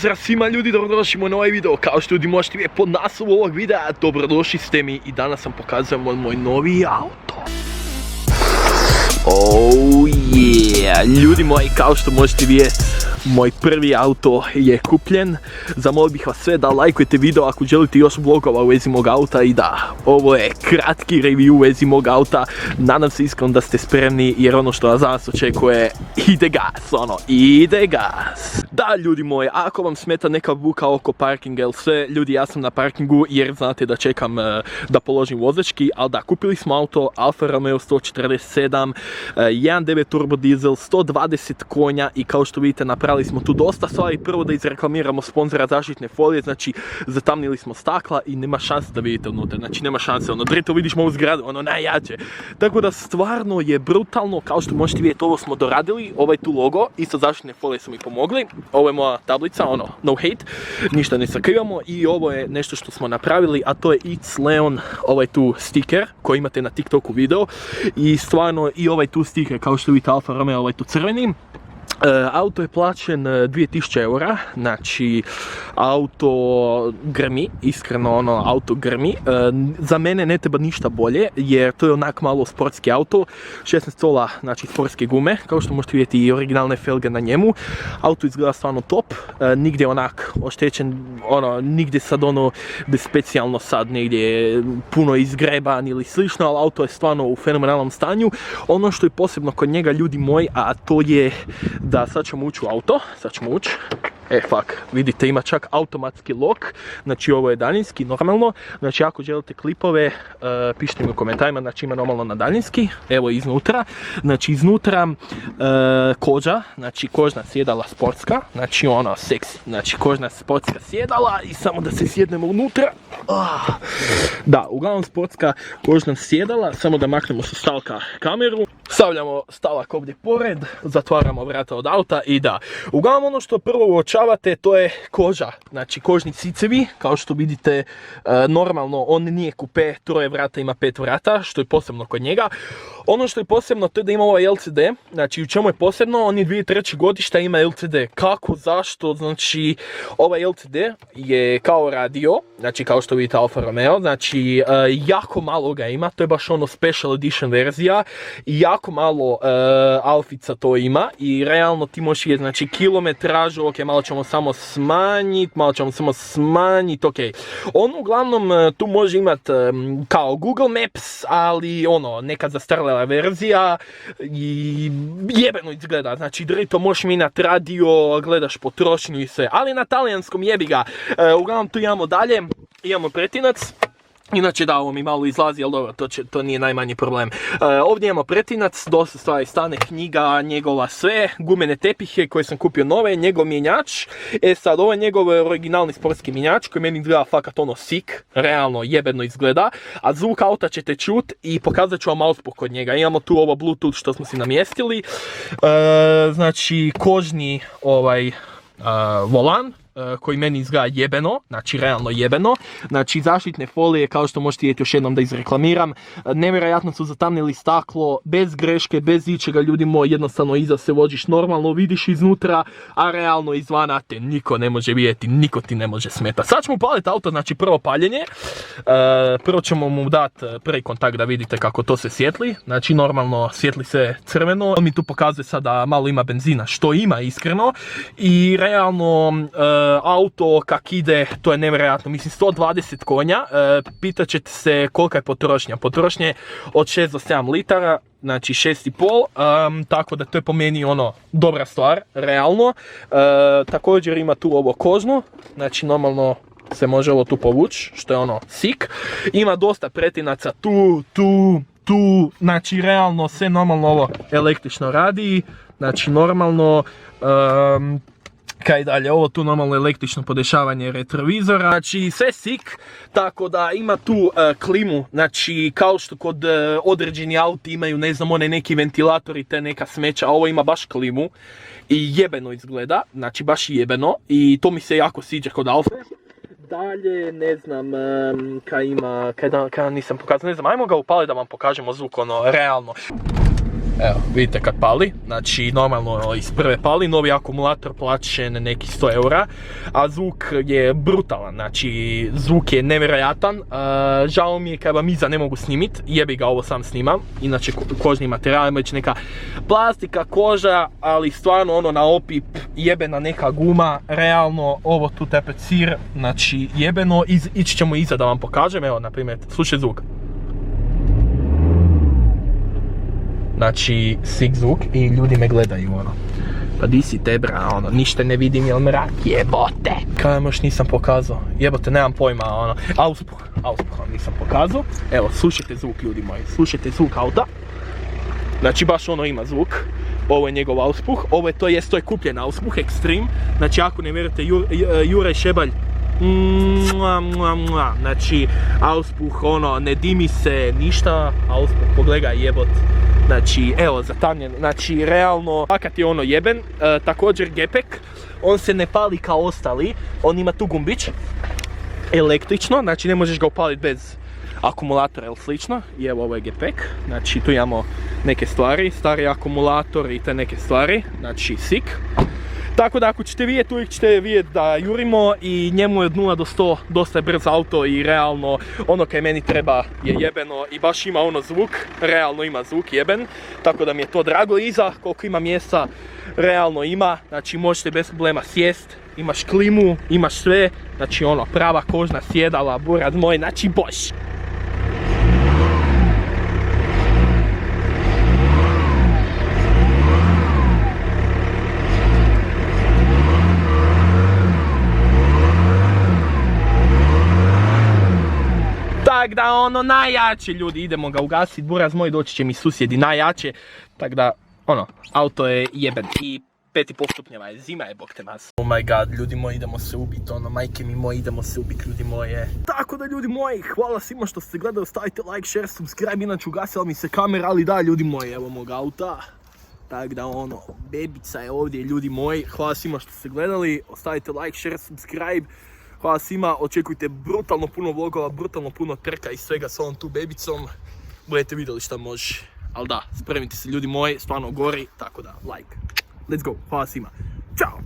Pozdrav svima ljudi, dobrodošli u ovaj video. Kao što ljudi možete vidjeti pod naslovom ovog videa, dobrodošli ste mi i danas vam pokazujem moj novi auto. Oh yeah, ljudi moji, kao što možete vidjeti, moj prvi auto je kupljen. Zamolio bih vas sve da lajkujete video ako želite još vlogova u vezi mog auta. I da, ovo je kratki review u vezi mog auta. Nadam se iskreno da ste spremni jer ono što vas danas očekuje, ide gas, ide gas. Da ljudi moji, ako vam smeta neka buka oko parkinga ili sve, ljudi, ja sam na parkingu jer znate da čekam da položim vozački, ali da, kupili smo auto Alfa Romeo 147, 1.9 turbo dizel, 120 konja i kao što vidite napravili smo tu dosta stvari. Prvo da izreklamiramo sponzora zaštitne folije, znači zatamnili smo stakla i nema šanse da vidite unutra, znači nema šanse, Drito vidiš moju zgradu, najjače. Tako da stvarno je brutalno, kao što možete vidjeti, ovo smo doradili, ovaj tu logo, isto zaštitne folije su mi pomogli, ovo je moja tablica, no hate, ništa ne sakrivamo i ovo je nešto što smo napravili, a to je It's Leon, ovaj tu stiker koji imate na TikToku video i stvarno i ovaj tu stiker, kao što vidite Alfa Romeo, ovaj tu crveni. Auto je plaćen 2000 eura, znači auto grmi, iskreno auto grmi. Za mene ne treba ništa bolje jer to je onak malo sportski auto, 16 cola, znači sportske gume, kao što možete vidjeti i originalne felge na njemu. Auto izgleda stvarno top, nigdje onak oštećen, nigdje sad bez specijalno sad negdje puno izgreban ili slično, ali auto je stvarno u fenomenalnom stanju. Ono što je posebno kod njega, ljudi moji, a to je da sad ćemo ući u auto, vidite ima čak automatski lock, znači ovo je daljinski normalno, znači ako želite klipove pišite mi u komentarima, znači ima normalno na daljinski, evo iznutra, znači iznutra koža, znači kožna sjedala sportska, znači seksi, znači kožna sportska sjedala i samo da se sjednemo unutra, da, uglavnom sportska kožna sjedala, samo da maknemo sa stalka kameru, stavljamo stalak ovdje pored, zatvaramo vrata od auta i da, uglavnom ono što prvo uočavate to je koža, znači kožni cicevi, kao što vidite normalno on nije kupe, troje vrata ima 5 vrata, što je posebno kod njega. Ono što je posebno to je da ima ovaj LCD, znači u čemu je posebno, on je 2003. godišta, ima LCD, kako, zašto, znači ovaj LCD je kao radio, znači kao što vidite Alfa Romeo, znači jako malo ga ima, to je baš special edition verzija i jako malo Alfica to ima i realno ti možeš vidjeti, znači kilometražu, ok, malo ćemo samo smanjiti, ok. On uglavnom tu može imati kao Google Maps, ali neka zastarjela verzija i jebeno izgleda, znači Drito možeš mijenjati radio, gledaš potrošnju i sve, ali na talijanskom jebi ga. Uglavnom tu imamo dalje, imamo pretinac. Inače da, ovo mi malo izlazi, ali dobro, to nije najmanji problem. Ovdje imamo pretinac, dosta stvari stane, knjiga, njegova sve, gumene tepihe koje sam kupio nove, njegov mjenjač. Sad, ovo je njegov originalni sportski mjenjač koji meni izgleda fakat sik, realno jebeno izgleda, a zvuk auta ćete čut i pokazat ću vam output kod njega. Imamo tu ovo Bluetooth što smo si namjestili, znači kožni volan, koji meni izgleda jebeno, znači realno jebeno, znači zaštitne folije, kao što možete vidjeti još jednom da izreklamiram, nevjerojatno su zatamnili staklo, bez greške, bez ičega, ljudi moji, jednostavno iza se voziš normalno, vidiš iznutra, a realno izvana te niko ne može vidjeti, niko ti ne može smetati. Sad ćemo upaliti auto, znači prvo paljenje, prvo ćemo mu dati prvi kontakt da vidite kako to se svijetli, znači normalno svijetli se crveno, on mi tu pokazuje sada malo ima benzina, što ima iskreno, i realno auto kak ide, to je nevjerojatno, mislim 120 konja, pitat ćete se kolika je potrošnja, potrošnje od 6 do 7 litara, znači 6,5, tako da to je po meni dobra stvar, realno. Također ima tu ovo kožno, znači normalno se može ovo tu povući, što je sik, ima dosta pretinaca tu, znači realno sve normalno ovo električno radi, znači normalno, kaj dalje, ovo tu normalno električno podešavanje retrovizora, znači sve sik, tako da ima tu klimu, znači kao što kod određeni auti imaju, ne znam, neki ventilatori, te neka smeća, a ovo ima baš klimu i jebeno izgleda, znači baš jebeno i to mi se jako sviđa kod Alfa. Dalje, ne znam, kaj ima, kaj nisam pokazao, ne znam, ajmo ga upaliti da vam pokažemo zvuk, realno. Evo, vidite kad pali, znači normalno iz prve pali, novi akumulator plaćen nekih 100 eura, a zvuk je brutalan, znači zvuk je nevjerojatan, žao mi je kad vam iza ne mogu snimit, jebi ga ovo sam snimam, inače kožni materijal, već neka plastika, koža, ali stvarno ono na opip, jebena neka guma, realno ovo tu tapecir, znači jebeno, ići ćemo iza da vam pokažem, evo na primjer, slušaj zvuk. Znači, sig zvuk i ljudi me gledaju, ono. Pa di si te, bra, ono, ništa ne vidim, jel mrak, jebote. Kaj vam još nisam pokazao, jebote, nemam pojma, ono, auspuh vam nisam pokazao. Evo, slušajte zvuk, ljudi moji, slušajte zvuk auta. Znači, baš ono ima zvuk. Ovo je njegov auspuh, to je kupljen auspuh, Extreme. Znači, ako ne vjerujete, Juraj Šebalj, znači, auspuh, ono, ne dimi se, ništa, auspuh, pogledaj, jebot. Znači, evo, zatamljen, znači, realno, fakat je ono jeben, također gepek, on se ne pali kao ostali, on ima tu gumbić, električno, znači ne možeš ga upaliti bez akumulatora ili slično, i evo ovo je gepek, znači tu imamo neke stvari, stari akumulator i te neke stvari, znači sik. Tako da ako ćete vidjeti, uvijek ćete vidjeti da jurimo i njemu je od 0 do 100 dosta je brz auto i realno ono kaj meni treba je jebeno i baš ima ono zvuk, realno ima zvuk jeben, tako da mi je to drago. Iza koliko ima mjesta realno ima, znači možete bez problema sjest, imaš klimu, imaš sve, znači ono prava kožna sjedala, buraz moj, znači boš. Tak da ono najjače ljudi, idemo ga ugasiti, buraz moj, doći će mi susjedi najjače, tak da ono, auto je jeben i 5,5 stupnjeva je, zima je, bog te mas. Oh my god, ljudi moji, idemo se ubiti, ono, majke mi moji, idemo se ubiti, ljudi moje. Tako da ljudi moji, hvala svima što ste gledali, stavite like, share, subscribe, inače ugasila mi se kamera, ali da ljudi moji, evo mog auta. Tak da ono, bebica je ovdje, ljudi moji, hvala svima što ste gledali, ostavite like, share, subscribe. Hvala svima, očekujte brutalno puno vlogova, brutalno puno trka i svega s ovom tu bebicom. Budete vidjeli šta može. Ali da, spremite se ljudi moji, stvarno gori, tako da like. Let's go, hvala svima. Ćao!